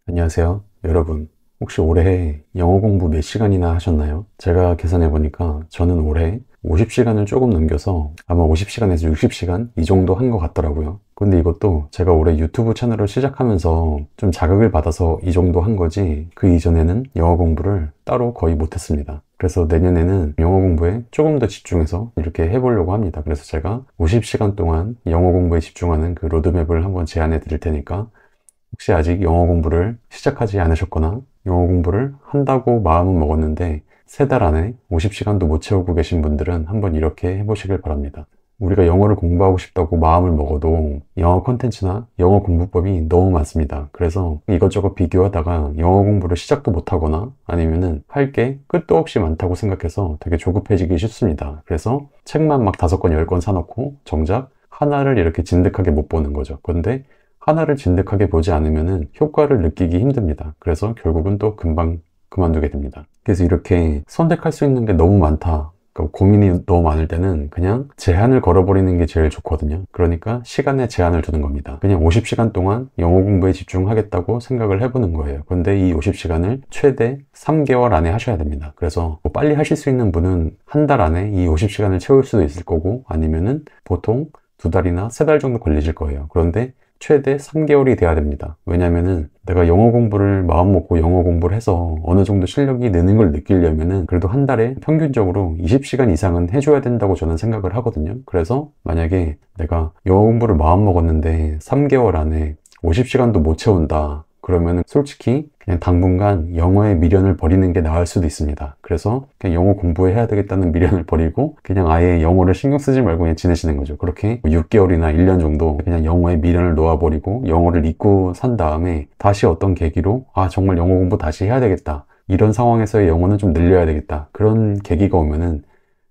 안녕하세요. 여러분, 혹시 올해 영어 공부 몇 시간이나 하셨나요? 제가 계산해 보니까 저는 올해 50시간을 조금 넘겨서 아마 50시간에서 60시간 이 정도 한 것 같더라고요. 근데 이것도 제가 올해 유튜브 채널을 시작하면서 좀 자극을 받아서 이 정도 한 거지, 그 이전에는 영어 공부를 따로 거의 못했습니다. 그래서 내년에는 영어 공부에 조금 더 집중해서 이렇게 해보려고 합니다. 그래서 제가 50시간 동안 영어 공부에 집중하는 그 로드맵을 한번 제안해 드릴 테니까, 혹시 아직 영어 공부를 시작하지 않으셨거나 영어 공부를 한다고 마음은 먹었는데 3달 안에 50시간도 못 채우고 계신 분들은 한번 이렇게 해보시길 바랍니다. 우리가 영어를 공부하고 싶다고 마음을 먹어도 영어 콘텐츠나 영어 공부법이 너무 많습니다. 그래서 이것저것 비교하다가 영어 공부를 시작도 못하거나 아니면은 할 게 끝도 없이 많다고 생각해서 되게 조급해지기 쉽습니다. 그래서 책만 막 5권, 10권 사놓고 정작 하나를 이렇게 진득하게 못 보는 거죠. 그런데 하나를 진득하게 보지 않으면 효과를 느끼기 힘듭니다. 그래서 결국은 또 금방 그만두게 됩니다. 그래서 이렇게 선택할 수 있는 게 너무 많다, 그러니까 고민이 너무 많을 때는 그냥 제한을 걸어버리는 게 제일 좋거든요. 그러니까 시간에 제한을 두는 겁니다. 그냥 50시간 동안 영어 공부에 집중하겠다고 생각을 해보는 거예요. 그런데 이 50시간을 최대 3개월 안에 하셔야 됩니다. 그래서 뭐 빨리 하실 수 있는 분은 한 달 안에 이 50시간을 채울 수도 있을 거고, 아니면은 보통 2달이나 3달 정도 걸리실 거예요. 그런데 최대 3개월이 돼야 됩니다. 왜냐면은 내가 영어 공부를 마음 먹고 영어 공부를 해서 어느 정도 실력이 느는 걸 느끼려면은 그래도 한 달에 평균적으로 20시간 이상은 해줘야 된다고 저는 생각을 하거든요. 그래서 만약에 내가 영어 공부를 마음 먹었는데 3개월 안에 50시간도 못 채운다, 그러면은 솔직히 그냥 당분간 영어의 미련을 버리는 게 나을 수도 있습니다. 그래서 그냥 영어 공부해야 되겠다는 미련을 버리고 그냥 아예 영어를 신경 쓰지 말고 그냥 지내시는 거죠. 그렇게 6개월이나 1년 정도 그냥 영어의 미련을 놓아버리고 영어를 잊고 산 다음에 다시 어떤 계기로 정말 영어 공부 다시 해야 되겠다, 이런 상황에서의 영어는 좀 늘려야 되겠다, 그런 계기가 오면은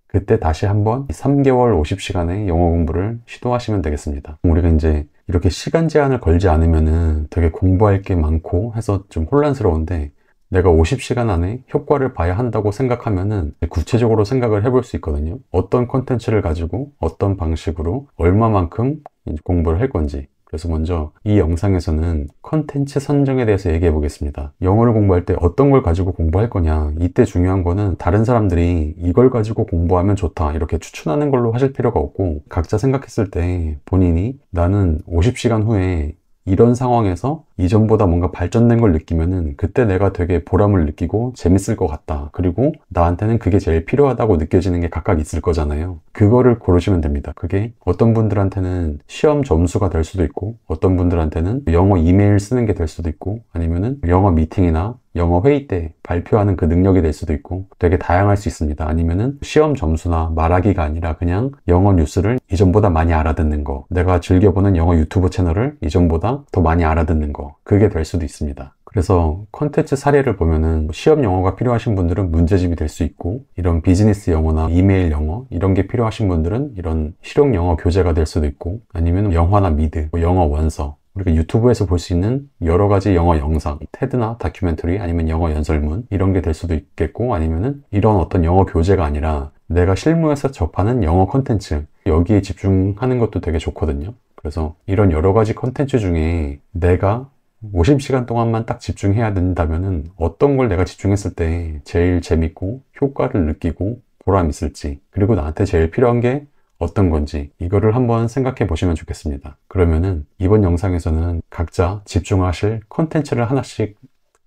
그때 다시 한번 3개월 50시간의 영어 공부를 시도하시면 되겠습니다. 우리가 이제 이렇게 시간 제한을 걸지 않으면은 되게 공부할 게 많고 해서 좀 혼란스러운데, 내가 50시간 안에 효과를 봐야 한다고 생각하면은 구체적으로 생각을 해볼 수 있거든요. 어떤 컨텐츠를 가지고 어떤 방식으로 얼마만큼 공부를 할 건지. 그래서 먼저 이 영상에서는 컨텐츠 선정에 대해서 얘기해 보겠습니다. 영어를 공부할 때 어떤 걸 가지고 공부할 거냐, 이때 중요한 거는 다른 사람들이 이걸 가지고 공부하면 좋다 이렇게 추천하는 걸로 하실 필요가 없고, 각자 생각했을 때 본인이 나는 50시간 후에 이런 상황에서 이전보다 뭔가 발전된 걸 느끼면은 그때 내가 되게 보람을 느끼고 재밌을 것 같다, 그리고 나한테는 그게 제일 필요하다고 느껴지는 게 각각 있을 거잖아요. 그거를 고르시면 됩니다. 그게 어떤 분들한테는 시험 점수가 될 수도 있고, 어떤 분들한테는 영어 이메일 쓰는 게 될 수도 있고, 아니면은 영어 미팅이나 영어 회의 때 발표하는 그 능력이 될 수도 있고, 되게 다양할 수 있습니다. 아니면은 시험 점수나 말하기가 아니라 그냥 영어 뉴스를 이전보다 많이 알아듣는 거, 내가 즐겨보는 영어 유튜브 채널을 이전보다 더 많이 알아듣는 거, 그게 될 수도 있습니다. 그래서 콘텐츠 사례를 보면은 시험 영어가 필요하신 분들은 문제집이 될 수 있고, 이런 비즈니스 영어나 이메일 영어 이런 게 필요하신 분들은 이런 실용 영어 교재가 될 수도 있고, 아니면 영화나 미드, 영어 원서, 우리가 유튜브에서 볼 수 있는 여러 가지 영어 영상, 테드나 다큐멘터리, 아니면 영어 연설문 이런 게 될 수도 있겠고, 아니면은 이런 어떤 영어 교재가 아니라 내가 실무에서 접하는 영어 컨텐츠, 여기에 집중하는 것도 되게 좋거든요. 그래서 이런 여러 가지 컨텐츠 중에 내가 50시간 동안만 딱 집중해야 된다면은 어떤 걸 내가 집중했을 때 제일 재밌고 효과를 느끼고 보람 있을지, 그리고 나한테 제일 필요한 게 어떤 건지, 이거를 한번 생각해 보시면 좋겠습니다. 그러면은 이번 영상에서는 각자 집중하실 컨텐츠를 하나씩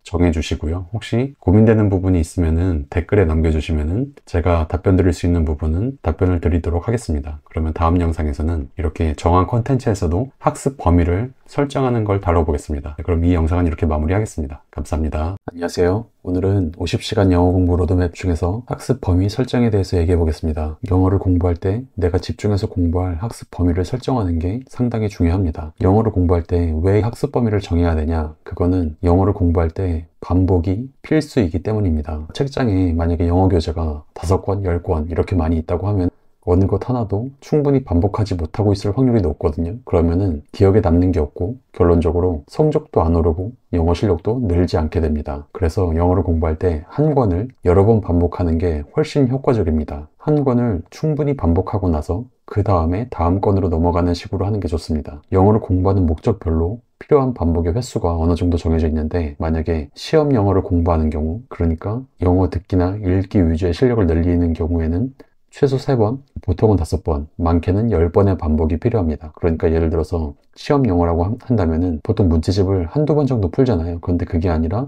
정해주시고요. 혹시 고민되는 부분이 있으면은 댓글에 남겨주시면은 제가 답변 드릴 수 있는 부분은 답변을 드리도록 하겠습니다. 그러면 다음 영상에서는 이렇게 정한 컨텐츠에서도 학습 범위를 설정하는 걸 다뤄보겠습니다. 그럼 이 영상은 이렇게 마무리하겠습니다. 감사합니다. 안녕하세요. 오늘은 50시간 영어 공부 로드맵 중에서 학습 범위 설정에 대해서 얘기해 보겠습니다. 영어를 공부할 때 내가 집중해서 공부할 학습 범위를 설정하는 게 상당히 중요합니다. 영어를 공부할 때 왜 학습 범위를 정해야 되냐? 그거는 영어를 공부할 때 반복이 필수이기 때문입니다. 책장에 만약에 영어 교재가 5권, 10권 이렇게 많이 있다고 하면 어느 것 하나도 충분히 반복하지 못하고 있을 확률이 높거든요. 그러면은 기억에 남는 게 없고 결론적으로 성적도 안 오르고 영어 실력도 늘지 않게 됩니다. 그래서 영어를 공부할 때 한 권을 여러 번 반복하는 게 훨씬 효과적입니다. 한 권을 충분히 반복하고 나서 그 다음에 다음 건으로 넘어가는 식으로 하는 게 좋습니다. 영어를 공부하는 목적별로 필요한 반복의 횟수가 어느 정도 정해져 있는데, 만약에 시험 영어를 공부하는 경우, 그러니까 영어 듣기나 읽기 위주의 실력을 늘리는 경우에는 최소 3번, 보통은 5번, 많게는 10번의 반복이 필요합니다. 그러니까 예를 들어서 시험 영어라고 한다면은 보통 문제집을 한두 번 정도 풀잖아요. 그런데 그게 아니라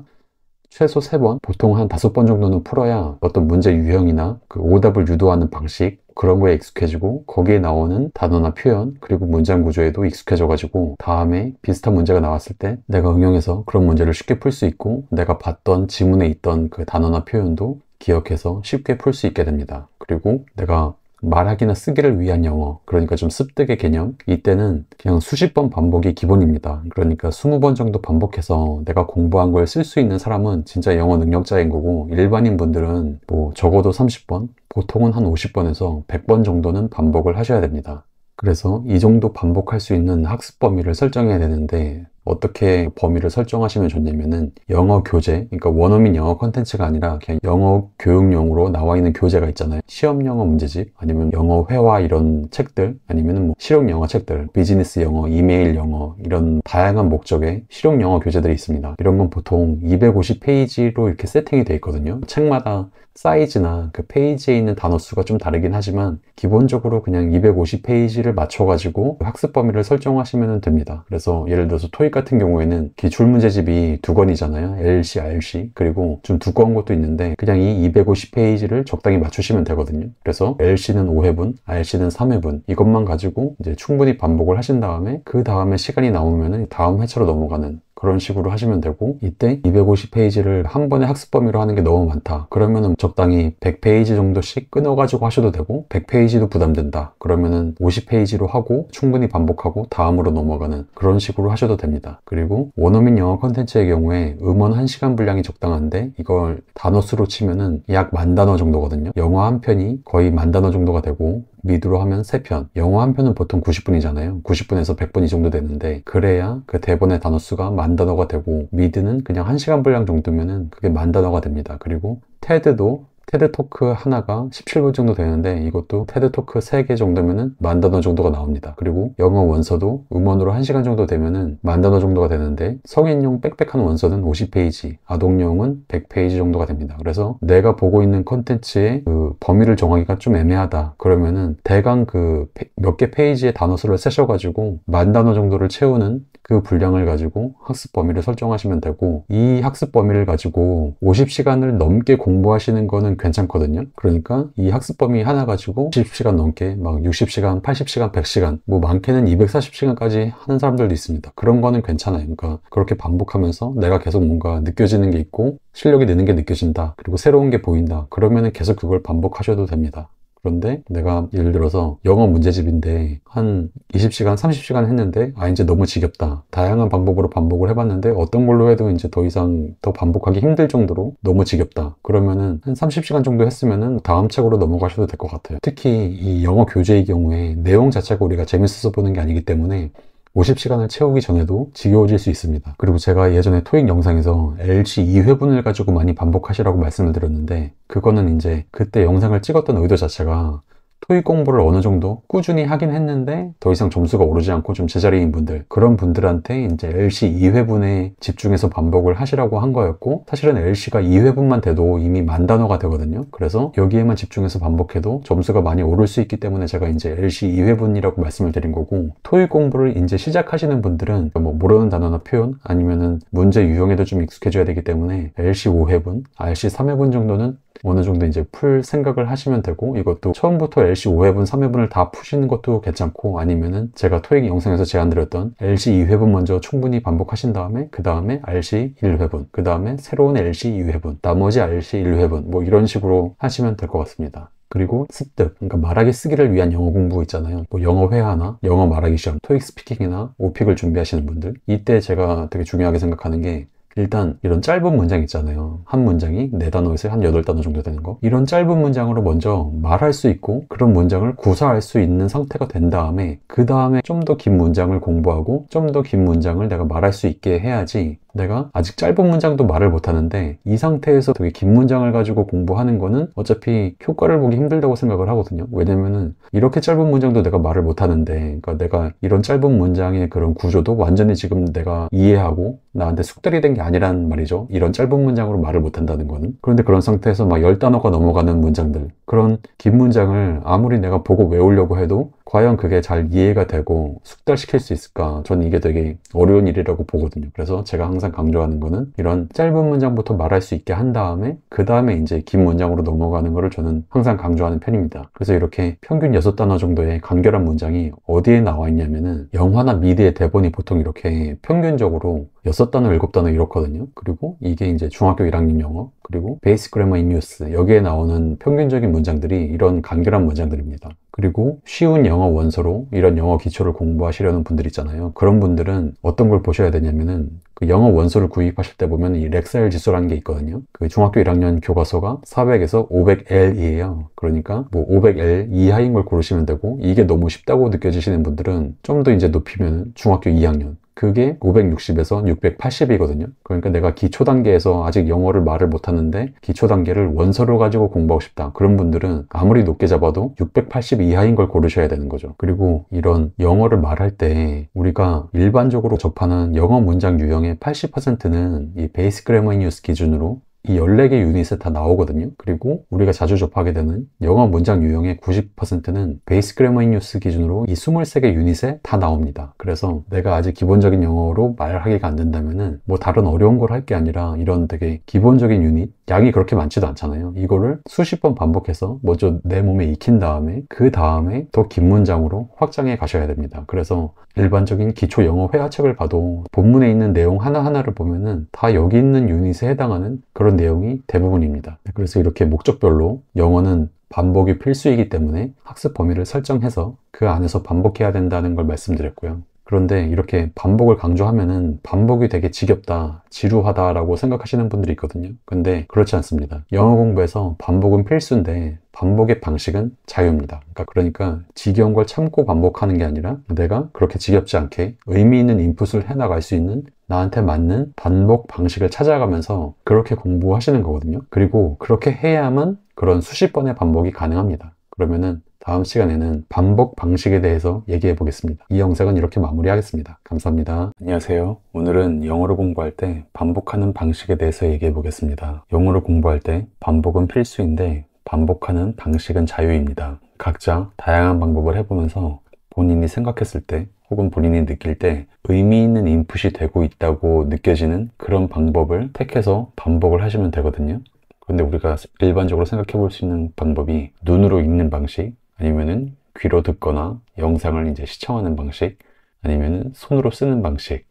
최소 3번, 보통 한 5번 정도는 풀어야 어떤 문제 유형이나 그 오답을 유도하는 방식, 그런 거에 익숙해지고 거기에 나오는 단어나 표현, 그리고 문장 구조에도 익숙해져가지고 다음에 비슷한 문제가 나왔을 때 내가 응용해서 그런 문제를 쉽게 풀 수 있고, 내가 봤던 지문에 있던 그 단어나 표현도 기억해서 쉽게 풀 수 있게 됩니다. 그리고 내가 말하기나 쓰기를 위한 영어, 그러니까 좀 습득의 개념, 이때는 그냥 수십 번 반복이 기본입니다. 그러니까 20번 정도 반복해서 내가 공부한 걸 쓸 수 있는 사람은 진짜 영어 능력자인 거고, 일반인 분들은 뭐 적어도 30번, 보통은 한 50번에서 100번 정도는 반복을 하셔야 됩니다. 그래서 이 정도 반복할 수 있는 학습 범위를 설정해야 되는데, 어떻게 범위를 설정하시면 좋냐면은 영어 교재, 그러니까 원어민 영어 컨텐츠가 아니라 그냥 영어 교육용으로 나와 있는 교재가 있잖아요. 시험 영어 문제집, 아니면 영어 회화 이런 책들, 아니면 뭐 실용 영어 책들, 비즈니스 영어, 이메일 영어, 이런 다양한 목적의 실용 영어 교재들이 있습니다. 이런 건 보통 250페이지로 이렇게 세팅이 되어 있거든요. 책마다 사이즈나 그 페이지에 있는 단어 수가 좀 다르긴 하지만 기본적으로 그냥 250페이지를 맞춰가지고 학습 범위를 설정하시면 됩니다. 그래서 예를 들어서 토익 같은 경우에는 기출문제집이 2권이잖아요. LC, RC. 그리고 좀 두꺼운 것도 있는데 그냥 이 250페이지를 적당히 맞추시면 되거든요. 그래서 LC는 5회분, RC는 3회분, 이것만 가지고 이제 충분히 반복을 하신 다음에 그 다음에 시간이 나오면은 다음 회차로 넘어가는 그런 식으로 하시면 되고, 이때 250페이지를 한 번에 학습 범위로 하는 게 너무 많다 그러면은 적당히 100페이지 정도씩 끊어가지고 하셔도 되고, 100페이지도 부담된다 그러면은 50페이지로 하고 충분히 반복하고 다음으로 넘어가는 그런 식으로 하셔도 됩니다. 그리고 원어민 영어 컨텐츠의 경우에 음원 1시간 분량이 적당한데, 이걸 단어 수로 치면은 약 10,000단어 정도거든요. 영어 한 편이 거의 10,000단어 정도가 되고, 미드로 하면 3편, 영어 한 편은 보통 90분이잖아요. 90분에서 100분 이 정도 되는데, 그래야 그 대본의 단어 수가 10,000단어가 되고, 미드는 그냥 1시간 분량 정도면은 그게 10,000단어가 됩니다. 그리고 테드도 테드 토크 하나가 17분 정도 되는데, 이것도 테드 토크 3개 정도면은 10,000단어 정도가 나옵니다. 그리고 영어 원서도 음원으로 1시간 정도 되면은 10,000단어 정도가 되는데, 성인용 빽빽한 원서는 50페이지, 아동용은 100페이지 정도가 됩니다. 그래서 내가 보고 있는 콘텐츠의 그 범위를 정하기가 좀 애매하다 그러면은 대강 그 몇 개 페이지의 단어 수를 세셔가지고 10,000단어 정도를 채우는 그 분량을 가지고 학습 범위를 설정하시면 되고, 이 학습 범위를 가지고 50시간을 넘게 공부하시는 거는 괜찮거든요. 그러니까 이 학습 범위 하나 가지고 60시간 넘게 막 60시간, 80시간, 100시간, 뭐 많게는 240시간까지 하는 사람들도 있습니다. 그런 거는 괜찮아요. 그러니까 그렇게 반복하면서 내가 계속 뭔가 느껴지는 게 있고 실력이 느는 게 느껴진다, 그리고 새로운 게 보인다 그러면은 계속 그걸 반복하셔도 됩니다. 그런데 내가 예를 들어서 영어 문제집인데 한 20시간, 30시간 했는데 이제 너무 지겹다. 다양한 방법으로 반복을 해봤는데 어떤 걸로 해도 이제 더 이상 더 반복하기 힘들 정도로 너무 지겹다. 그러면은 한 30시간 정도 했으면은 다음 책으로 넘어가셔도 될 것 같아요. 특히 이 영어 교재의 경우에 내용 자체가 우리가 재밌어서 보는 게 아니기 때문에 50시간을 채우기 전에도 지겨워질 수 있습니다. 그리고 제가 예전에 토익 영상에서 LC 2회분을 가지고 많이 반복하시라고 말씀을 드렸는데, 그거는 이제 그때 영상을 찍었던 의도 자체가 토익 공부를 어느 정도 꾸준히 하긴 했는데 더 이상 점수가 오르지 않고 좀 제자리인 분들, 그런 분들한테 이제 LC 2회분에 집중해서 반복을 하시라고 한 거였고, 사실은 LC가 2회분만 돼도 이미 10,000단어가 되거든요. 그래서 여기에만 집중해서 반복해도 점수가 많이 오를 수 있기 때문에 제가 이제 LC 2회분이라고 말씀을 드린 거고, 토익 공부를 이제 시작하시는 분들은 뭐 모르는 단어나 표현 아니면은 문제 유형에도 좀 익숙해져야 되기 때문에 LC 5회분, RC 3회분 정도는 어느 정도 이제 풀 생각을 하시면 되고, 이것도 처음부터 LC 5회분, 3회분을 다 푸시는 것도 괜찮고, 아니면은 제가 토익 영상에서 제안드렸던 LC 2회분 먼저 충분히 반복하신 다음에 그 다음에 RC 1회분, 그 다음에 새로운 LC 2회분, 나머지 RC 1회분, 뭐 이런 식으로 하시면 될 것 같습니다. 그리고 습득, 그러니까 말하기 쓰기를 위한 영어 공부 있잖아요. 뭐 영어 회화나 영어 말하기 시험, 토익 스피킹이나 오픽을 준비하시는 분들, 이때 제가 되게 중요하게 생각하는 게, 일단 이런 짧은 문장 있잖아요. 한 문장이 4단어에서 한 8단어 정도 되는 거, 이런 짧은 문장으로 먼저 말할 수 있고 그런 문장을 구사할 수 있는 상태가 된 다음에 그 다음에 좀 더 긴 문장을 공부하고 좀 더 긴 문장을 내가 말할 수 있게 해야지, 내가 아직 짧은 문장도 말을 못하는데 이 상태에서 되게 긴 문장을 가지고 공부하는 거는 어차피 효과를 보기 힘들다고 생각을 하거든요. 왜냐면은 이렇게 짧은 문장도 내가 말을 못하는데, 그러니까 내가 이런 짧은 문장의 그런 구조도 완전히 지금 내가 이해하고 나한테 숙달이 된 게 아니란 말이죠. 이런 짧은 문장으로 말을 못한다는 거는. 그런데 그런 상태에서 막 10단어가 넘어가는 문장들, 그런 긴 문장을 아무리 내가 보고 외우려고 해도 과연 그게 잘 이해가 되고 숙달시킬 수 있을까? 저는 이게 되게 어려운 일이라고 보거든요. 그래서 제가 항상 강조하는 거는 이런 짧은 문장부터 말할 수 있게 한 다음에 그 다음에 이제 긴 문장으로 넘어가는 거를 저는 항상 강조하는 편입니다. 그래서 이렇게 평균 6단어 정도의 간결한 문장이 어디에 나와 있냐면은 영화나 미드의 대본이 보통 이렇게 평균적으로 6단어, 7단어 이렇거든요. 그리고 이게 이제 중학교 1학년 영어, 그리고 베이스 그래머 인 뉴스, 여기에 나오는 평균적인 문장들이 이런 간결한 문장들입니다. 그리고 쉬운 영어 원서로 이런 영어 기초를 공부하시려는 분들 있잖아요. 그런 분들은 어떤 걸 보셔야 되냐면은 그 영어 원서를 구입하실 때 보면 이 렉사일 지수라는 게 있거든요. 그 중학교 1학년 교과서가 400에서 500L이에요. 그러니까 뭐 500L 이하인 걸 고르시면 되고, 이게 너무 쉽다고 느껴지시는 분들은 좀 더 이제 높이면 중학교 2학년, 그게 560에서 680이거든요. 그러니까 내가 기초 단계에서 아직 영어를 말을 못하는데 기초 단계를 원서를 가지고 공부하고 싶다, 그런 분들은 아무리 높게 잡아도 680 이하인 걸 고르셔야 되는 거죠. 그리고 이런 영어를 말할 때 우리가 일반적으로 접하는 영어 문장 유형의 80%는 이 베이스 그래머 인 유스 기준으로 이 14개 유닛에 다 나오거든요. 그리고 우리가 자주 접하게 되는 영어 문장 유형의 90%는 베이스 그래머 인 유스 기준으로 이 23개 유닛에 다 나옵니다. 그래서 내가 아직 기본적인 영어로 말하기가 안 된다면은 뭐 다른 어려운 걸 할 게 아니라 이런 되게 기본적인 유닛, 양이 그렇게 많지도 않잖아요. 이거를 수십 번 반복해서 먼저 내 몸에 익힌 다음에 그 다음에 더 긴 문장으로 확장해 가셔야 됩니다. 그래서 일반적인 기초 영어 회화책을 봐도 본문에 있는 내용 하나하나를 보면은 다 여기 있는 유닛에 해당하는 그런 내용이 대부분입니다. 그래서 이렇게 목적별로 영어는 반복이 필수이기 때문에 학습 범위를 설정해서 그 안에서 반복해야 된다는 걸 말씀드렸고요. 그런데 이렇게 반복을 강조하면은 반복이 되게 지겹다, 지루하다라고 생각하시는 분들이 있거든요. 근데 그렇지 않습니다. 영어 공부에서 반복은 필수인데 반복의 방식은 자유입니다. 그러니까 지겨운 걸 참고 반복하는 게 아니라 내가 그렇게 지겹지 않게 의미 있는 인풋을 해나갈 수 있는 나한테 맞는 반복 방식을 찾아가면서 그렇게 공부하시는 거거든요. 그리고 그렇게 해야만 그런 수십 번의 반복이 가능합니다. 그러면은 다음 시간에는 반복 방식에 대해서 얘기해 보겠습니다. 이 영상은 이렇게 마무리하겠습니다. 감사합니다. 안녕하세요. 오늘은 영어를 공부할 때 반복하는 방식에 대해서 얘기해 보겠습니다. 영어를 공부할 때 반복은 필수인데 반복하는 방식은 자유입니다. 각자 다양한 방법을 해보면서 본인이 생각했을 때 혹은 본인이 느낄 때 의미 있는 인풋이 되고 있다고 느껴지는 그런 방법을 택해서 반복을 하시면 되거든요. 근데 우리가 일반적으로 생각해 볼 수 있는 방법이 눈으로 읽는 방식, 아니면은 귀로 듣거나 영상을 이제 시청하는 방식, 아니면은 손으로 쓰는 방식,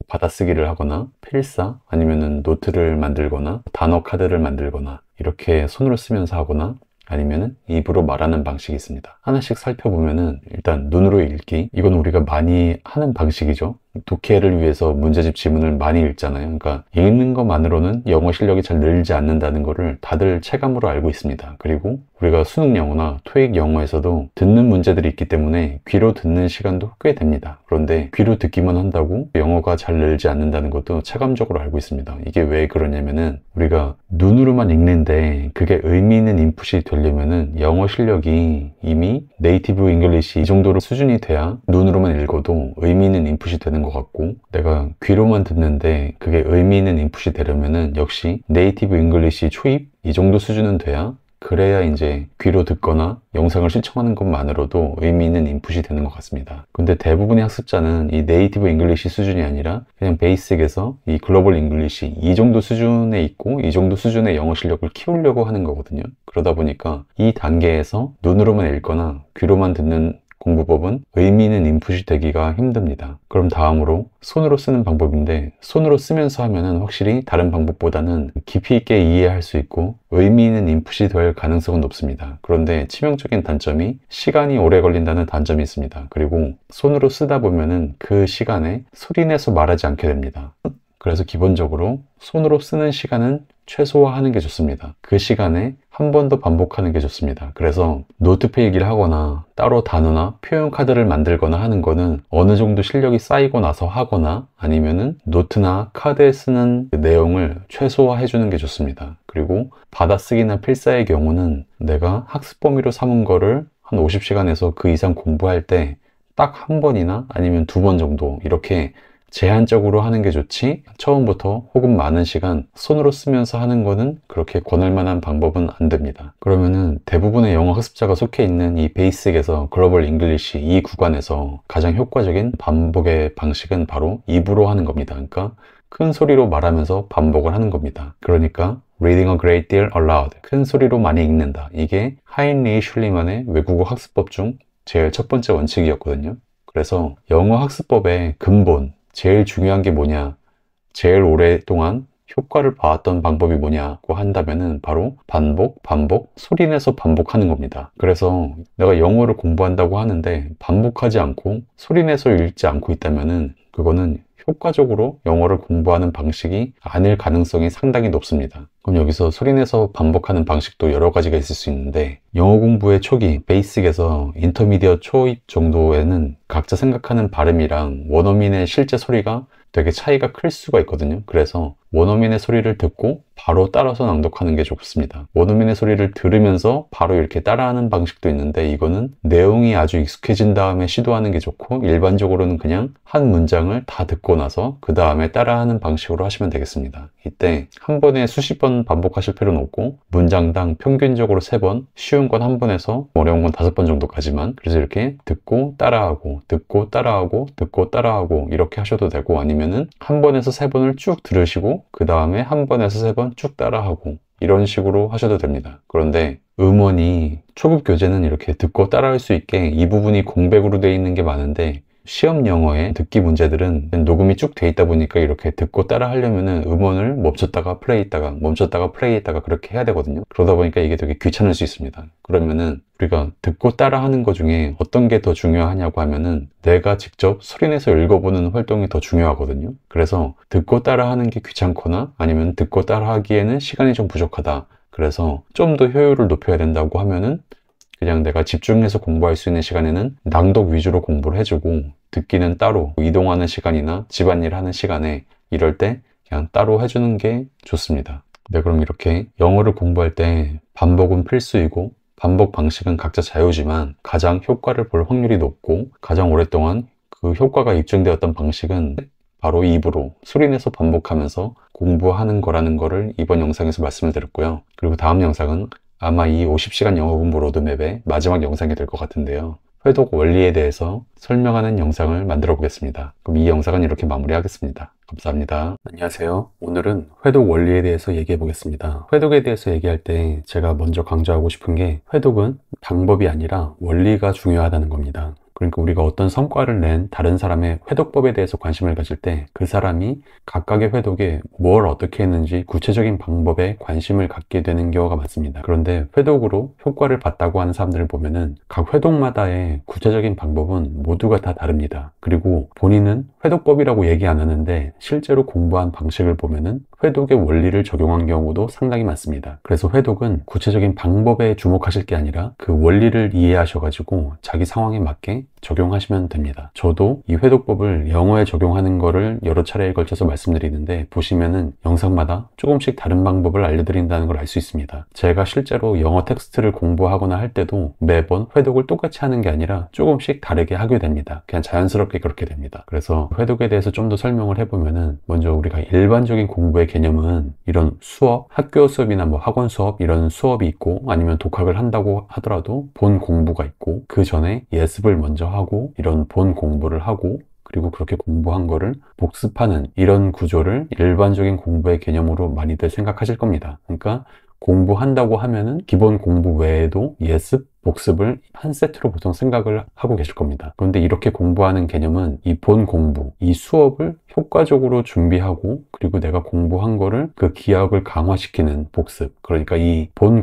받아쓰기를 하거나 필사, 아니면은 노트를 만들거나 단어 카드를 만들거나 이렇게 손으로 쓰면서 하거나, 아니면은 입으로 말하는 방식이 있습니다. 하나씩 살펴보면은 일단 눈으로 읽기, 이건 우리가 많이 하는 방식이죠. 독해를 위해서 문제집 지문을 많이 읽잖아요. 그러니까 읽는 것만으로는 영어 실력이 잘 늘지 않는다는 거를 다들 체감으로 알고 있습니다. 그리고 우리가 수능 영어나 토익 영어에서도 듣는 문제들이 있기 때문에 귀로 듣는 시간도 꽤 됩니다. 그런데 귀로 듣기만 한다고 영어가 잘 늘지 않는다는 것도 체감적으로 알고 있습니다. 이게 왜 그러냐면은 우리가 눈으로만 읽는데 그게 의미 있는 인풋이 되려면은 영어 실력이 이미 네이티브 잉글리시 이 정도로 수준이 돼야 눈으로만 읽어도 의미 있는 인풋이 되는 것 같고, 내가 귀로만 듣는데 그게 의미 있는 인풋이 되려면은 역시 네이티브 잉글리시 초입 이 정도 수준은 돼야, 그래야 이제 귀로 듣거나 영상을 시청하는 것만으로도 의미 있는 인풋이 되는 것 같습니다. 근데 대부분의 학습자는 이 네이티브 잉글리시 수준이 아니라 그냥 베이직에서 이 글로벌 잉글리시 이 정도 수준에 있고 이 정도 수준의 영어 실력을 키우려고 하는 거거든요. 그러다 보니까 이 단계에서 눈으로만 읽거나 귀로만 듣는 공부법은 의미 있는 인풋이 되기가 힘듭니다. 그럼 다음으로 손으로 쓰는 방법인데, 손으로 쓰면서 하면은 확실히 다른 방법보다는 깊이 있게 이해할 수 있고 의미 있는 인풋이 될 가능성은 높습니다. 그런데 치명적인 단점이 시간이 오래 걸린다는 단점이 있습니다. 그리고 손으로 쓰다 보면은 그 시간에 소리내서 말하지 않게 됩니다. 그래서 기본적으로 손으로 쓰는 시간은 최소화하는 게 좋습니다. 그 시간에 한 번 더 반복하는 게 좋습니다. 그래서 노트 필기를 하거나 따로 단어나 표현 카드를 만들거나 하는 거는 어느 정도 실력이 쌓이고 나서 하거나 아니면은 노트나 카드에 쓰는 그 내용을 최소화해 주는 게 좋습니다. 그리고 받아쓰기나 필사의 경우는 내가 학습 범위로 삼은 거를 한 50시간에서 그 이상 공부할 때 딱 한 번이나 아니면 두 번 정도 이렇게 제한적으로 하는 게 좋지, 처음부터 혹은 많은 시간 손으로 쓰면서 하는 거는 그렇게 권할 만한 방법은 안 됩니다. 그러면은 대부분의 영어 학습자가 속해 있는 이 베이식에서 글로벌 잉글리시 이 구간에서 가장 효과적인 반복의 방식은 바로 입으로 하는 겁니다. 그러니까 큰 소리로 말하면서 반복을 하는 겁니다. 그러니까 reading a great deal aloud, 큰 소리로 많이 읽는다. 이게 하인리 슐리만의 외국어 학습법 중 제일 첫 번째 원칙이었거든요. 그래서 영어 학습법의 근본, 제일 중요한 게 뭐냐, 제일 오랫동안 효과를 봐왔던 방법이 뭐냐고 한다면은 바로 반복, 소리내서 반복하는 겁니다. 그래서 내가 영어를 공부한다고 하는데 반복하지 않고 소리내서 읽지 않고 있다면은 그거는 효과적으로 영어를 공부하는 방식이 아닐 가능성이 상당히 높습니다. 그럼 여기서 소리내서 반복하는 방식도 여러 가지가 있을 수 있는데, 영어 공부의 초기, 베이식에서 인터미디어 초입 정도에는 각자 생각하는 발음이랑 원어민의 실제 소리가 되게 차이가 클 수가 있거든요. 그래서 원어민의 소리를 듣고 바로 따라서 낭독하는 게 좋습니다. 원어민의 소리를 들으면서 바로 이렇게 따라하는 방식도 있는데, 이거는 내용이 아주 익숙해진 다음에 시도하는 게 좋고, 일반적으로는 그냥 한 문장을 다 듣고 나서 그 다음에 따라하는 방식으로 하시면 되겠습니다. 이때 한 번에 수십 번 반복하실 필요는 없고, 문장당 평균적으로 3번, 쉬운 건 한 번에서 어려운 건 5번 정도까지만, 그래서 이렇게 듣고 따라하고 듣고 따라하고 듣고 따라하고 이렇게 하셔도 되고, 아니면은 한 번에서 3번을 쭉 들으시고 그 다음에 한 번에서 3번 쭉 따라하고 이런 식으로 하셔도 됩니다. 그런데 음원이 초급 교재는 이렇게 듣고 따라할 수 있게 이 부분이 공백으로 되어 있는 게 많은데, 시험 영어의 듣기 문제들은 녹음이 쭉 돼 있다 보니까 이렇게 듣고 따라 하려면은 음원을 멈췄다가 플레이했다가 멈췄다가 플레이했다가 그렇게 해야 되거든요. 그러다 보니까 이게 되게 귀찮을 수 있습니다. 그러면은 우리가 듣고 따라 하는 것 중에 어떤 게 더 중요하냐고 하면은 내가 직접 소리내서 읽어보는 활동이 더 중요하거든요. 그래서 듣고 따라 하는 게 귀찮거나 아니면 듣고 따라 하기에는 시간이 좀 부족하다, 그래서 좀 더 효율을 높여야 된다고 하면은 그냥 내가 집중해서 공부할 수 있는 시간에는 낭독 위주로 공부를 해주고, 듣기는 따로 이동하는 시간이나 집안일 하는 시간에 이럴 때 그냥 따로 해주는 게 좋습니다. 네, 그럼 이렇게 영어를 공부할 때 반복은 필수이고 반복 방식은 각자 자유지만 가장 효과를 볼 확률이 높고 가장 오랫동안 그 효과가 입증되었던 방식은 바로 입으로 소리내서 반복하면서 공부하는 거라는 거를 이번 영상에서 말씀을 드렸고요. 그리고 다음 영상은 아마 이 50시간 영어 공부 로드맵의 마지막 영상이 될 것 같은데요. 회독 원리에 대해서 설명하는 영상을 만들어 보겠습니다. 그럼 이 영상은 이렇게 마무리하겠습니다. 감사합니다. 안녕하세요. 오늘은 회독 원리에 대해서 얘기해 보겠습니다. 회독에 대해서 얘기할 때 제가 먼저 강조하고 싶은 게, 회독은 방법이 아니라 원리가 중요하다는 겁니다. 그러니까 우리가 어떤 성과를 낸 다른 사람의 회독법에 대해서 관심을 가질 때 그 사람이 각각의 회독에 뭘 어떻게 했는지 구체적인 방법에 관심을 갖게 되는 경우가 많습니다. 그런데 회독으로 효과를 봤다고 하는 사람들을 보면은 각 회독마다의 구체적인 방법은 모두가 다 다릅니다. 그리고 본인은 회독법이라고 얘기 안 하는데 실제로 공부한 방식을 보면은 회독의 원리를 적용한 경우도 상당히 많습니다. 그래서 회독은 구체적인 방법에 주목하실 게 아니라 그 원리를 이해하셔가지고 자기 상황에 맞게 적용하시면 됩니다. 저도 이 회독법을 영어에 적용하는 거를 여러 차례에 걸쳐서 말씀드리는데, 보시면은 영상마다 조금씩 다른 방법을 알려드린다는 걸 알 수 있습니다. 제가 실제로 영어 텍스트를 공부하거나 할 때도 매번 회독을 똑같이 하는 게 아니라 조금씩 다르게 하게 됩니다. 그냥 자연스럽게 그렇게 됩니다. 그래서 회독에 대해서 좀 더 설명을 해보면은, 먼저 우리가 일반적인 공부의 개념은 이런 수업, 학교 수업이나 뭐 학원 수업 이런 수업이 있고, 아니면 독학을 한다고 하더라도 본 공부가 있고, 그 전에 예습을 먼저 하고 이런 본 공부를 하고, 그리고 그렇게 공부한 거를 복습하는 이런 구조를 일반적인 공부의 개념으로 많이들 생각하실 겁니다. 그러니까 공부한다고 하면은 기본 공부 외에도 예습, 복습을 한 세트로 보통 생각을 하고 계실 겁니다. 그런데 이렇게 공부하는 개념은 이 본 공부, 이 수업을 효과적으로 준비하고 그리고 내가 공부한 거를 그 기억을 강화시키는 복습, 그러니까 이 본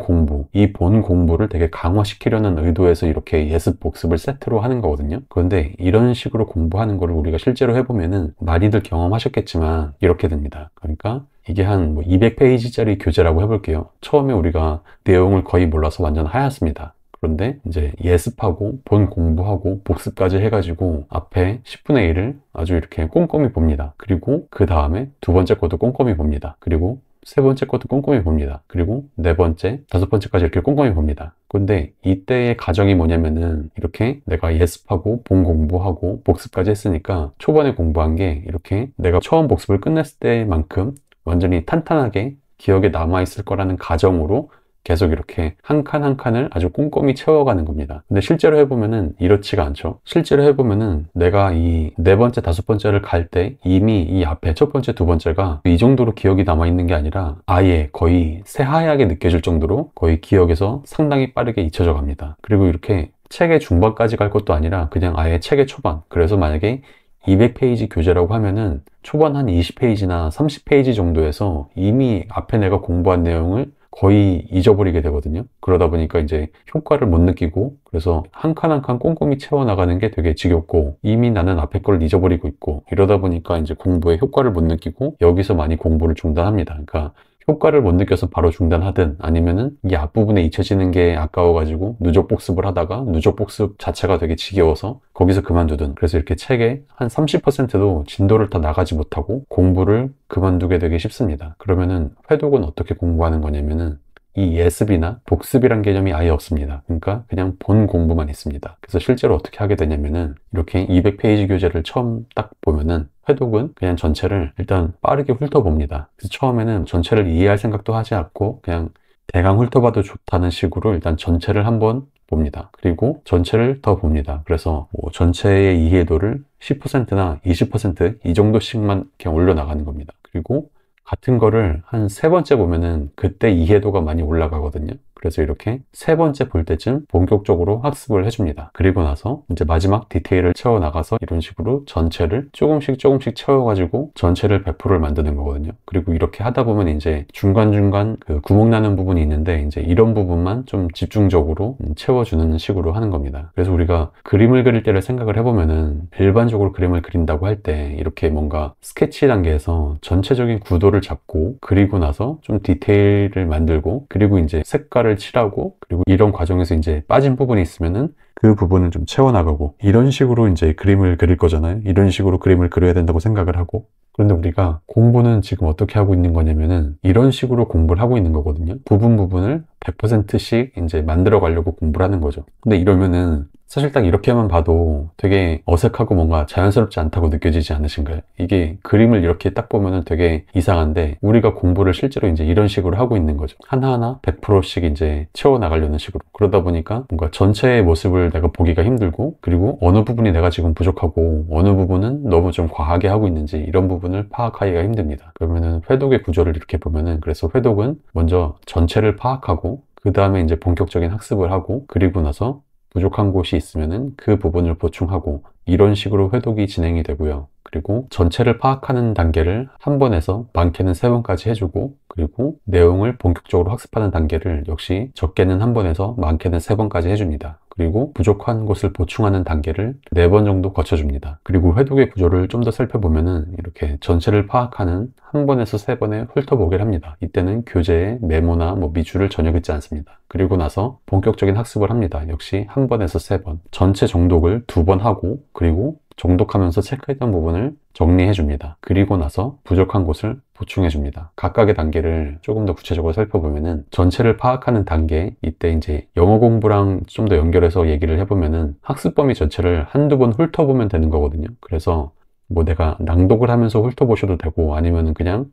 공부를 되게 강화시키려는 의도에서 이렇게 예습 복습을 세트로 하는 거거든요. 그런데 이런 식으로 공부하는 거를 우리가 실제로 해보면은 많이들 경험하셨겠지만 이렇게 됩니다. 그러니까 이게 한 200페이지짜리 교재라고 해볼게요. 처음에 우리가 내용을 거의 몰라서 완전 하얗습니다. 그런데 이제 예습하고 본 공부하고 복습까지 해가지고 앞에 10분의 1을 아주 이렇게 꼼꼼히 봅니다. 그리고 그 다음에 두 번째 것도 꼼꼼히 봅니다. 그리고 세 번째 것도 꼼꼼히 봅니다. 그리고 네 번째, 다섯 번째까지 이렇게 꼼꼼히 봅니다. 근데 이때의 과정이 뭐냐면은 이렇게 내가 예습하고 본 공부하고 복습까지 했으니까 초반에 공부한 게 이렇게 내가 처음 복습을 끝냈을 때만큼 완전히 탄탄하게 기억에 남아있을 거라는 가정으로 계속 이렇게 한 칸 한 칸을 아주 꼼꼼히 채워가는 겁니다. 근데 실제로 해보면은 이렇지가 않죠. 실제로 해보면은 내가 이 네 번째, 다섯 번째를 갈 때 이미 이 앞에 첫 번째, 두 번째가 이 정도로 기억이 남아있는 게 아니라 아예 거의 새하얗게 느껴질 정도로 거의 기억에서 상당히 빠르게 잊혀져 갑니다. 그리고 이렇게 책의 중반까지 갈 것도 아니라 그냥 아예 책의 초반. 그래서 만약에 200페이지 교재라고 하면은 초반 한 20페이지나 30페이지 정도에서 이미 앞에 내가 공부한 내용을 거의 잊어버리게 되거든요. 그러다 보니까 이제 효과를 못 느끼고 그래서 한 칸 한 칸 꼼꼼히 채워나가는 게 되게 지겹고 이미 나는 앞에 걸 잊어버리고 있고 이러다 보니까 이제 공부에 효과를 못 느끼고 여기서 많이 공부를 중단합니다. 그러니까 효과를 못 느껴서 바로 중단하든 아니면은 이 앞부분에 잊혀지는 게 아까워가지고 누적 복습을 하다가 누적 복습 자체가 되게 지겨워서 거기서 그만두든 그래서 이렇게 책의 한 30%도 진도를 다 나가지 못하고 공부를 그만두게 되기 쉽습니다. 그러면은 회독은 어떻게 공부하는 거냐면은 이 예습이나 복습이란 개념이 아예 없습니다. 그러니까 그냥 본 공부만 있습니다. 그래서 실제로 어떻게 하게 되냐면은 이렇게 200페이지 교재를 처음 딱 보면은 회독은 그냥 전체를 일단 빠르게 훑어봅니다. 그래서 처음에는 전체를 이해할 생각도 하지 않고 그냥 대강 훑어봐도 좋다는 식으로 일단 전체를 한번 봅니다. 그리고 전체를 더 봅니다. 그래서 뭐 전체의 이해도를 10%나 20%이 정도씩만 그냥 올려나가는 겁니다. 그리고 같은 거를 한 세 번째 보면은 그때 이해도가 많이 올라가거든요. 그래서 이렇게 세 번째 볼 때쯤 본격적으로 학습을 해줍니다. 그리고 나서 이제 마지막 디테일을 채워 나가서 이런 식으로 전체를 조금씩 채워가지고 전체를 100%를 만드는 거거든요. 그리고 이렇게 하다 보면 이제 중간중간 그 구멍 나는 부분이 있는데 이제 이런 부분만 좀 집중적으로 채워주는 식으로 하는 겁니다. 그래서 우리가 그림을 그릴 때를 생각을 해보면은 일반적으로 그림을 그린다고 할 때 이렇게 뭔가 스케치 단계에서 전체적인 구도를 잡고 그리고 나서 좀 디테일을 만들고 그리고 이제 색깔을 칠하고 그리고 이런 과정에서 이제 빠진 부분이 있으면은 그 부분은 좀 채워나가고 이런 식으로 이제 그림을 그릴 거잖아요. 이런 식으로 그림을 그려야 된다고 생각을 하고 그런데 우리가 공부는 지금 어떻게 하고 있는 거냐면은 이런 식으로 공부를 하고 있는 거거든요. 부분을 100%씩 이제 만들어 가려고 공부를 하는 거죠. 근데 이러면은 사실 딱 이렇게만 봐도 되게 어색하고 뭔가 자연스럽지 않다고 느껴지지 않으신가요? 이게 그림을 이렇게 딱 보면은 되게 이상한데 우리가 공부를 실제로 이제 이런 식으로 하고 있는 거죠. 하나하나 100%씩 이제 채워나가려는 식으로. 그러다 보니까 뭔가 전체의 모습을 내가 보기가 힘들고 그리고 어느 부분이 내가 지금 부족하고 어느 부분은 너무 좀 과하게 하고 있는지 이런 부분을 파악하기가 힘듭니다. 그러면은 회독의 구조를 이렇게 보면은 그래서 회독은 먼저 전체를 파악하고 그 다음에 이제 본격적인 학습을 하고 그리고 나서 부족한 곳이 있으면은 그 부분을 보충하고 이런 식으로 회독이 진행이 되고요. 그리고 전체를 파악하는 단계를 한 번에서 많게는 세 번까지 해주고 그리고 내용을 본격적으로 학습하는 단계를 역시 적게는 한 번에서 많게는 세 번까지 해줍니다. 그리고 부족한 곳을 보충하는 단계를 4번 정도 거쳐줍니다. 그리고 회독의 구조를 좀 더 살펴보면은 이렇게 전체를 파악하는 한 번에서 세 번의 훑어보기를 합니다. 이때는 교재에 메모나 미주를 전혀 긋지 않습니다. 그리고 나서 본격적인 학습을 합니다. 역시 한 번에서 세 번. 전체 정독을 2번 하고 그리고 정독하면서 체크했던 부분을 정리해 줍니다. 그리고 나서 부족한 곳을 보충해 줍니다. 각각의 단계를 조금 더 구체적으로 살펴보면은 전체를 파악하는 단계, 이때 이제 영어 공부랑 좀 더 연결해서 얘기를 해보면은 학습 범위 전체를 한두 번 훑어보면 되는 거거든요. 그래서 뭐 내가 낭독을 하면서 훑어보셔도 되고 아니면은 그냥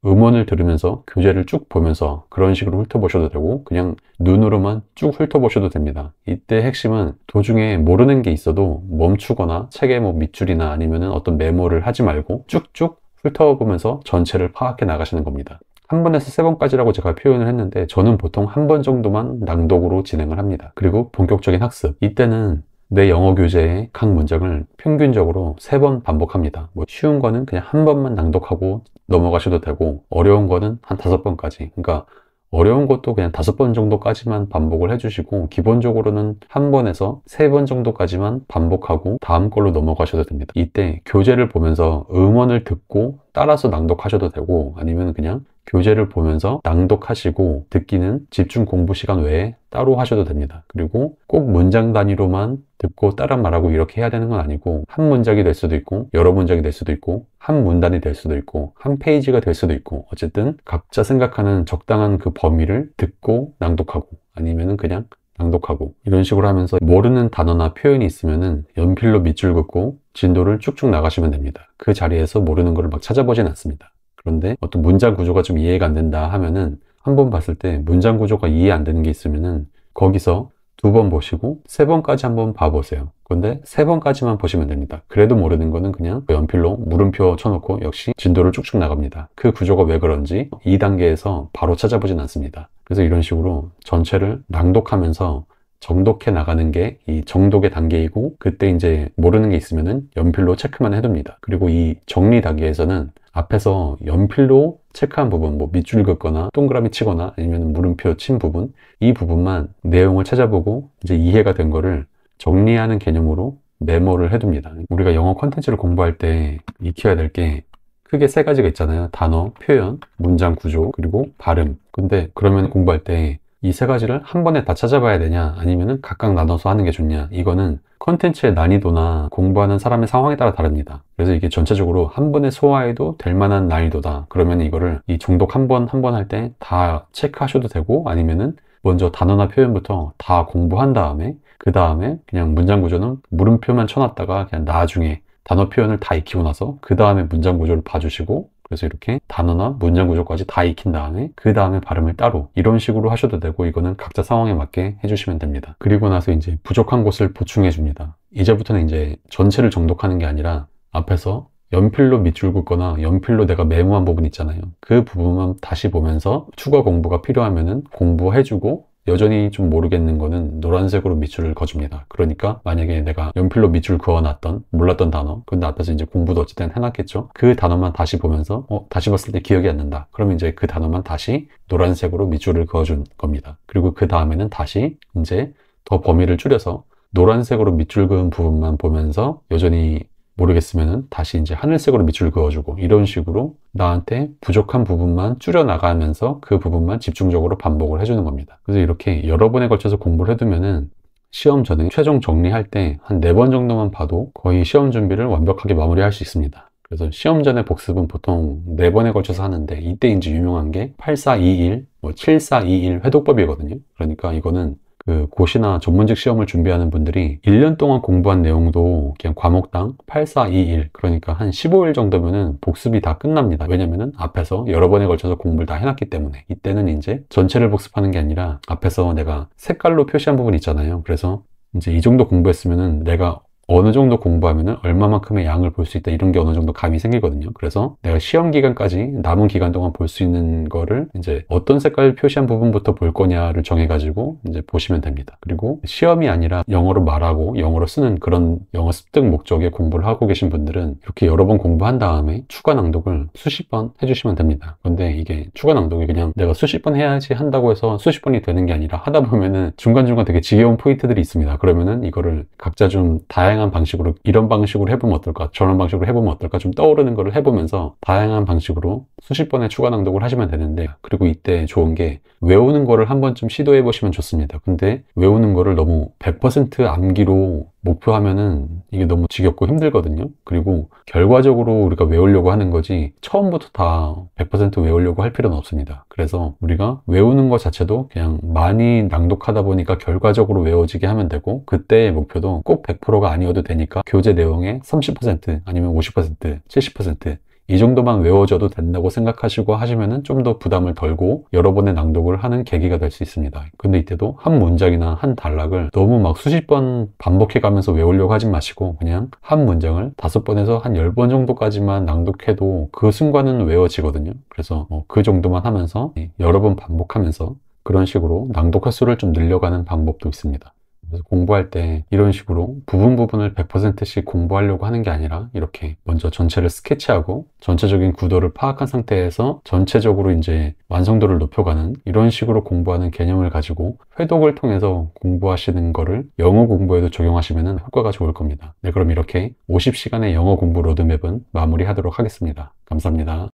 음원을 들으면서 교재를 쭉 보면서 그런 식으로 훑어보셔도 되고 그냥 눈으로만 쭉 훑어보셔도 됩니다. 이때 핵심은 도중에 모르는 게 있어도 멈추거나 책의 밑줄이나 아니면은 어떤 메모를 하지 말고 쭉쭉 훑어보면서 전체를 파악해 나가시는 겁니다. 한 번에서 세 번까지라고 제가 표현을 했는데 저는 보통 한 번 정도만 낭독으로 진행을 합니다. 그리고 본격적인 학습, 이때는 내 영어 교재의 각 문장을 평균적으로 3번 반복합니다. 뭐 쉬운 거는 그냥 한 번만 낭독하고 넘어가셔도 되고, 어려운 거는 한 5번까지. 그러니까 어려운 것도 그냥 5번 정도까지만 반복을 해주시고, 기본적으로는 한 번에서 3번 정도까지만 반복하고 다음 걸로 넘어가셔도 됩니다. 이때 교재를 보면서 음원을 듣고 따라서 낭독하셔도 되고, 아니면 그냥 교재를 보면서 낭독하시고 듣기는 집중 공부 시간 외에 따로 하셔도 됩니다. 그리고 꼭 문장 단위로만 듣고 따라 말하고 이렇게 해야 되는 건 아니고, 한 문장이 될 수도 있고 여러 문장이 될 수도 있고 한 문단이 될 수도 있고 한 페이지가 될 수도 있고, 어쨌든 각자 생각하는 적당한 그 범위를 듣고 낭독하고 아니면은 그냥 낭독하고, 이런 식으로 하면서 모르는 단어나 표현이 있으면은 연필로 밑줄 긋고 진도를 쭉쭉 나가시면 됩니다. 그 자리에서 모르는 거를 막 찾아보진 않습니다. 그런데 어떤 문장 구조가 좀 이해가 안 된다 하면은, 한 번 봤을 때 문장 구조가 이해 안 되는 게 있으면은 거기서 2번 보시고 3번까지 한번 봐보세요. 그런데 3번까지만 보시면 됩니다. 그래도 모르는 거는 그냥 연필로 물음표 쳐놓고 역시 진도를 쭉쭉 나갑니다. 그 구조가 왜 그런지 2단계에서 바로 찾아보진 않습니다. 그래서 이런 식으로 전체를 낭독하면서 정독해 나가는 게 이 정독의 단계이고, 그때 이제 모르는 게 있으면은 연필로 체크만 해둡니다. 그리고 이 정리 단계에서는 앞에서 연필로 체크한 부분, 뭐 밑줄 긋거나 동그라미 치거나 아니면 물음표 친 부분, 이 부분만 내용을 찾아보고 이제 이해가 된 거를 정리하는 개념으로 메모를 해둡니다. 우리가 영어 콘텐츠를 공부할 때 익혀야 될 게 크게 3가지가 있잖아요. 단어, 표현, 문장 구조, 그리고 발음. 근데 그러면 공부할 때 이 3가지를 한 번에 다 찾아봐야 되냐, 아니면은 각각 나눠서 하는 게 좋냐, 이거는 컨텐츠의 난이도나 공부하는 사람의 상황에 따라 다릅니다. 그래서 이게 전체적으로 한 번에 소화해도 될 만한 난이도다. 그러면 이거를 이 정독 한 번 할 때 다 체크하셔도 되고, 아니면은 먼저 단어나 표현부터 다 공부한 다음에 그 다음에 그냥 문장 구조는 물음표만 쳐놨다가 그냥 나중에 단어 표현을 다 익히고 나서 그 다음에 문장 구조를 봐주시고, 그래서 이렇게 단어나 문장 구조까지 다 익힌 다음에 그 다음에 발음을 따로, 이런 식으로 하셔도 되고, 이거는 각자 상황에 맞게 해주시면 됩니다. 그리고 나서 이제 부족한 곳을 보충해 줍니다. 이제부터는 이제 전체를 정독하는 게 아니라 앞에서 연필로 밑줄 긋거나 연필로 내가 메모한 부분 있잖아요. 그 부분만 다시 보면서 추가 공부가 필요하면은 공부해주고, 여전히 좀 모르겠는 거는 노란색으로 밑줄을 그어줍니다. 그러니까 만약에 내가 연필로 밑줄 그어놨던 몰랐던 단어, 근데 앞에서 이제 공부도 어쨌든 해놨겠죠. 그 단어만 다시 보면서 다시 봤을 때 기억이 안 난다. 그러면 이제 그 단어만 다시 노란색으로 밑줄을 그어준 겁니다. 그리고 그 다음에는 다시 이제 더 범위를 줄여서 노란색으로 밑줄 그은 부분만 보면서 여전히 모르겠으면은 다시 이제 하늘색으로 밑줄 그어주고, 이런 식으로 나한테 부족한 부분만 줄여나가면서 그 부분만 집중적으로 반복을 해주는 겁니다. 그래서 이렇게 여러 번에 걸쳐서 공부를 해두면은 시험 전에 최종 정리할 때 한 4번 정도만 봐도 거의 시험 준비를 완벽하게 마무리할 수 있습니다. 그래서 시험 전에 복습은 보통 4번에 걸쳐서 하는데, 이때 이제 유명한 게 8421, 7421 회독법이거든요. 그러니까 이거는 그 고시나 전문직 시험을 준비하는 분들이 1년 동안 공부한 내용도 그냥 과목당 8421, 그러니까 한 15일 정도면은 복습이 다 끝납니다. 왜냐면은 앞에서 여러 번에 걸쳐서 공부를 다 해놨기 때문에. 이때는 이제 전체를 복습하는 게 아니라 앞에서 내가 색깔로 표시한 부분 있잖아요. 그래서 이제 이 정도 공부했으면은 내가 어느 정도 공부하면은 얼마만큼의 양을 볼 수 있다, 이런 게 어느 정도 감이 생기거든요. 그래서 내가 시험 기간까지 남은 기간 동안 볼 수 있는 거를 이제 어떤 색깔 표시한 부분부터 볼 거냐를 정해가지고 이제 보시면 됩니다. 그리고 시험이 아니라 영어로 말하고 영어로 쓰는 그런 영어 습득 목적의 공부를 하고 계신 분들은 이렇게 여러 번 공부한 다음에 추가 낭독을 수십 번 해주시면 됩니다. 근데 이게 추가 낭독이 그냥 내가 수십 번 해야지 한다고 해서 수십 번이 되는 게 아니라, 하다 보면은 중간중간 되게 지겨운 포인트들이 있습니다. 그러면은 이거를 각자 좀 다양한 방식으로, 이런 방식으로 해보면 어떨까, 저런 방식으로 해보면 어떨까, 좀 떠오르는 거를 해보면서 다양한 방식으로 수십 번의 추가 낭독을 하시면 되는데, 그리고 이때 좋은 게 외우는 거를 한 번쯤 시도해 보시면 좋습니다. 근데 외우는 거를 너무 100% 암기로 목표하면은 이게 너무 지겹고 힘들거든요. 그리고 결과적으로 우리가 외우려고 하는 거지 처음부터 다 100% 외우려고 할 필요는 없습니다. 그래서 우리가 외우는 것 자체도 그냥 많이 낭독하다 보니까 결과적으로 외워지게 하면 되고, 그때의 목표도 꼭 100%가 아니어도 되니까 교재 내용의 30% 아니면 50%, 70% 이 정도만 외워줘도 된다고 생각하시고 하시면은 좀 더 부담을 덜고 여러 번의 낭독을 하는 계기가 될 수 있습니다. 근데 이때도 한 문장이나 한 단락을 너무 막 수십 번 반복해 가면서 외우려고 하지 마시고 그냥 한 문장을 5번에서 한 10번 정도까지만 낭독해도 그 순간은 외워지거든요. 그래서 그 정도만 하면서 여러 번 반복하면서 그런 식으로 낭독 횟수를 좀 늘려가는 방법도 있습니다. 그래서 공부할 때 이런 식으로 부분을 100%씩 공부하려고 하는 게 아니라 이렇게 먼저 전체를 스케치하고 전체적인 구도를 파악한 상태에서 전체적으로 이제 완성도를 높여가는 이런 식으로 공부하는 개념을 가지고 회독을 통해서 공부하시는 거를 영어 공부에도 적용하시면 효과가 좋을 겁니다. 네, 그럼 이렇게 50시간의 영어 공부 로드맵은 마무리하도록 하겠습니다. 감사합니다.